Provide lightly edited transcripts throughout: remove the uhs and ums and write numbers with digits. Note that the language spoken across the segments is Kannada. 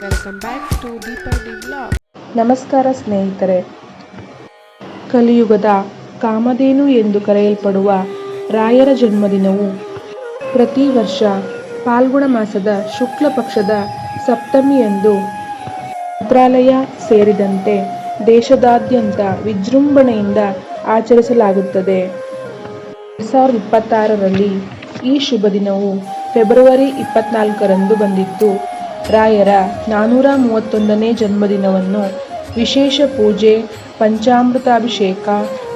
Welcome back to Deepa D vlog. ನಮಸ್ಕಾರ ಸ್ನೇಹಿತರೆ. ಕಲಿಯುಗದ ಕಾಮಧೇನು ಎಂದು ಕರೆಯಲ್ಪಡುವ ರಾಯರ ಜನ್ಮದಿನವು ಪ್ರತಿ ವರ್ಷ ಫಾಲ್ಗುಣ ಮಾಸದ ಶುಕ್ಲ ಪಕ್ಷದ ಸಪ್ತಮಿಯಂದು ಮಂತ್ರಾಲಯ ಸೇರಿದಂತೆ ದೇಶದಾದ್ಯಂತ ವಿಜೃಂಭಣೆಯಿಂದ ಆಚರಿಸಲಾಗುತ್ತದೆ. 2026ರಲ್ಲಿ ಈ ಶುಭ ದಿನವು ಫೆಬ್ರವರಿ 24ರಂದು ಬಂದಿದ್ದು, ರಾಯರ 431ನೇ ಜನ್ಮದಿನವನ್ನು ವಿಶೇಷ ಪೂಜೆ, ಪಂಚಾಮೃತಾಭಿಷೇಕ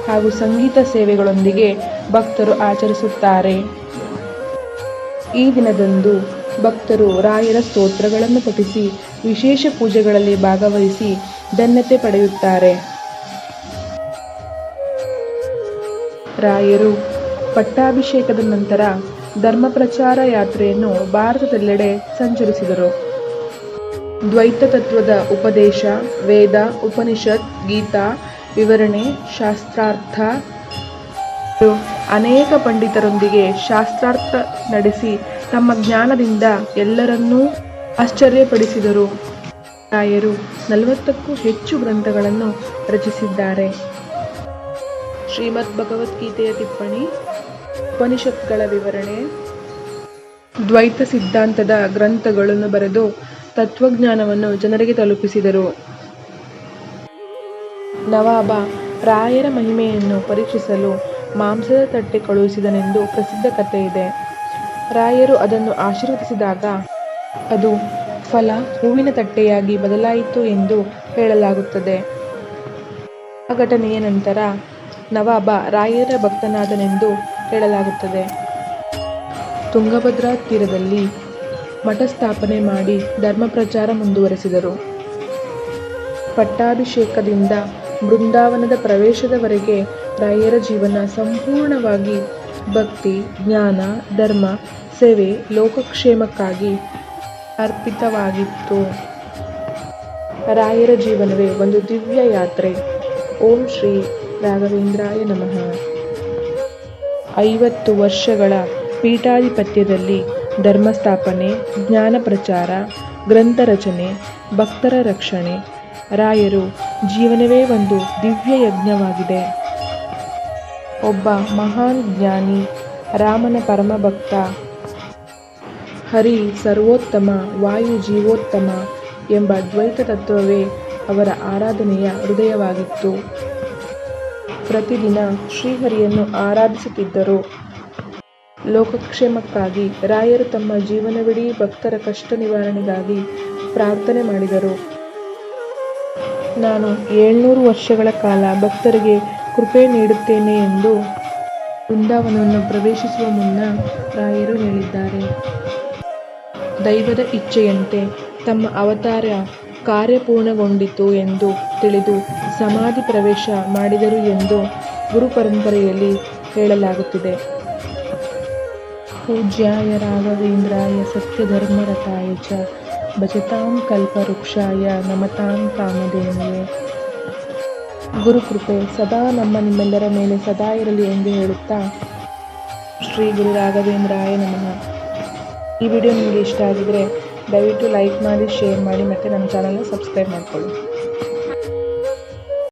ಹಾಗೂ ಸಂಗೀತ ಸೇವೆಗಳೊಂದಿಗೆ ಭಕ್ತರು ಆಚರಿಸುತ್ತಾರೆ. ಈ ದಿನದಂದು ಭಕ್ತರು ರಾಯರ ಸ್ತೋತ್ರಗಳನ್ನು ಪಠಿಸಿ ವಿಶೇಷ ಪೂಜೆಗಳಲ್ಲಿ ಭಾಗವಹಿಸಿ ಧನ್ಯತೆ ಪಡೆಯುತ್ತಾರೆ. ರಾಯರು ಪಟ್ಟಾಭಿಷೇಕದ ನಂತರ ಧರ್ಮ ಪ್ರಚಾರ ಯಾತ್ರೆಯನ್ನು ಭಾರತದೆಲ್ಲೆಡೆ ಸಂಚರಿಸಿದರು. ದ್ವೈತ ತತ್ವದ ಉಪದೇಶ, ವೇದ, ಉಪನಿಷತ್, ಗೀತಾ ವಿವರಣೆ, ಶಾಸ್ತ್ರಾರ್ಥ, ಅನೇಕ ಪಂಡಿತರೊಂದಿಗೆ ಶಾಸ್ತ್ರಾರ್ಥ ನಡೆಸಿ ತಮ್ಮ ಜ್ಞಾನದಿಂದ ಎಲ್ಲರನ್ನೂ ಆಶ್ಚರ್ಯಪಡಿಸಿದರು. ರಾಯರು 40ಕ್ಕೂ ಹೆಚ್ಚು ಗ್ರಂಥಗಳನ್ನು ರಚಿಸಿದ್ದಾರೆ. ಶ್ರೀಮದ್ ಭಗವದ್ಗೀತೆಯ ಟಿಪ್ಪಣಿ, ಉಪನಿಷತ್ಗಳ ವಿವರಣೆ, ದ್ವೈತ ಸಿದ್ಧಾಂತದ ಗ್ರಂಥಗಳನ್ನು ಬರೆದು ತತ್ವಜ್ಞಾನವನ್ನು ಜನರಿಗೆ ತಲುಪಿಸಿದರು. ನವಾಬ ರಾಯರ ಮಹಿಮೆಯನ್ನು ಪರೀಕ್ಷಿಸಲು ಮಾಂಸದ ತಟ್ಟೆ ಕಳುಹಿಸಿದನೆಂದು ಪ್ರಸಿದ್ಧ ಕಥೆಯಿದೆ. ರಾಯರು ಅದನ್ನು ಆಶೀರ್ವದಿಸಿದಾಗ ಅದು ಫಲ ಹೂವಿನ ತಟ್ಟೆಯಾಗಿ ಬದಲಾಯಿತು ಎಂದು ಹೇಳಲಾಗುತ್ತದೆ. ಆ ಘಟನೆಯ ನಂತರ ನವಾಬ ರಾಯರ ಭಕ್ತನಾದನೆಂದು ಹೇಳಲಾಗುತ್ತದೆ. ತುಂಗಭದ್ರಾ ತೀರದಲ್ಲಿ ಮಠ ಸ್ಥಾಪನೆ ಮಾಡಿ ಧರ್ಮ ಪ್ರಚಾರ ಮುಂದುವರೆಸಿದರು. ಪಟ್ಟಾಭಿಷೇಕದಿಂದ ಬೃಂದಾವನದ ಪ್ರವೇಶದವರೆಗೆ ರಾಯರ ಜೀವನ ಸಂಪೂರ್ಣವಾಗಿ ಭಕ್ತಿ, ಜ್ಞಾನ, ಧರ್ಮ, ಸೇವೆ, ಲೋಕಕ್ಷೇಮಕ್ಕಾಗಿ ಅರ್ಪಿತವಾಗಿತ್ತು. ರಾಯರ ಜೀವನವೇ ಒಂದು ದಿವ್ಯ ಯಾತ್ರೆ. ಓಂ ಶ್ರೀ ರಾಘವೇಂದ್ರಾಯ ನಮಃ. 50 ವರ್ಷಗಳ ಪೀಠಾಧಿಪತ್ಯದಲ್ಲಿ ಧರ್ಮ ಸ್ಥಾಪನೆ, ಜ್ಞಾನ ಪ್ರಚಾರ, ಗ್ರಂಥ ರಚನೆ, ಭಕ್ತರ ರಕ್ಷಣೆ. ರಾಯರು ಜೀವನವೇ ಒಂದು ದಿವ್ಯ ಯಜ್ಞವಾಗಿದೆ. ಒಬ್ಬ ಮಹಾನ್ ಜ್ಞಾನಿ, ರಾಮನ ಪರಮ ಭಕ್ತ, ಹರಿ ಸರ್ವೋತ್ತಮ, ವಾಯು ಜೀವೋತ್ತಮ ಎಂಬ ದ್ವೈತ ತತ್ವವೇ ಅವರ ಆರಾಧನೆಯ ಹೃದಯವಾಗಿತ್ತು. ಪ್ರತಿದಿನ ಶ್ರೀಹರಿಯನ್ನು ಆರಾಧಿಸುತ್ತಿದ್ದರು. ಲೋಕಕ್ಷೇಮಕ್ಕಾಗಿ ರಾಯರು ತಮ್ಮ ಜೀವನವಿಡೀ ಭಕ್ತರ ಕಷ್ಟ ನಿವಾರಣೆಗಾಗಿ ಪ್ರಾರ್ಥನೆ ಮಾಡಿದರು. ನಾನು 700 ವರ್ಷಗಳ ಕಾಲ ಭಕ್ತರಿಗೆ ಕೃಪೆ ನೀಡುತ್ತೇನೆ ಎಂದು ಬೃಂದಾವನವನ್ನು ಪ್ರವೇಶಿಸುವ ಮುನ್ನ ರಾಯರು ಹೇಳಿದ್ದಾರೆ. ದೈವದ ಇಚ್ಛೆಯಂತೆ ತಮ್ಮ ಅವತಾರ ಕಾರ್ಯಪೂರ್ಣಗೊಂಡಿತು ಎಂದು ತಿಳಿದು ಸಮಾಧಿ ಪ್ರವೇಶ ಮಾಡಿದರು ಎಂದು ಗುರುಪರಂಪರೆಯಲ್ಲಿ ಹೇಳಲಾಗುತ್ತಿದೆ. ಪೂಜ್ಯಾಯ ರಾಘವೇಂದ್ರಾಯ ಸತ್ಯಧರ್ಮರತಾಯ ಚ ಭಜತಾಂ ಕಲ್ಪವೃಕ್ಷಾಯ ನಮತಾಂ ಕಾಮಧೇನವೇ. ಗುರುಕೃಪೆ ಸದಾ ನಿಮ್ಮೆಲ್ಲರ ಮೇಲೆ ಸದಾ ಇರಲಿ ಎಂದು ಹೇಳುತ್ತಾ, ಶ್ರೀ ಗುರು ರಾಘವೇಂದ್ರಾಯ ನಮಃ. ಈ ವಿಡಿಯೋ ನಿಮಗೆ ಇಷ್ಟ ಆಗಿದ್ರೆ ದಯವಿಟ್ಟು ಲೈಕ್ ಮಾಡಿ, ಶೇರ್ ಮಾಡಿ ಮತ್ತು ನಮ್ಮ ಚಾನಲ್ನ ಸಬ್ಸ್ಕ್ರೈಬ್ ಮಾಡಿಕೊಳ್ಳಿ.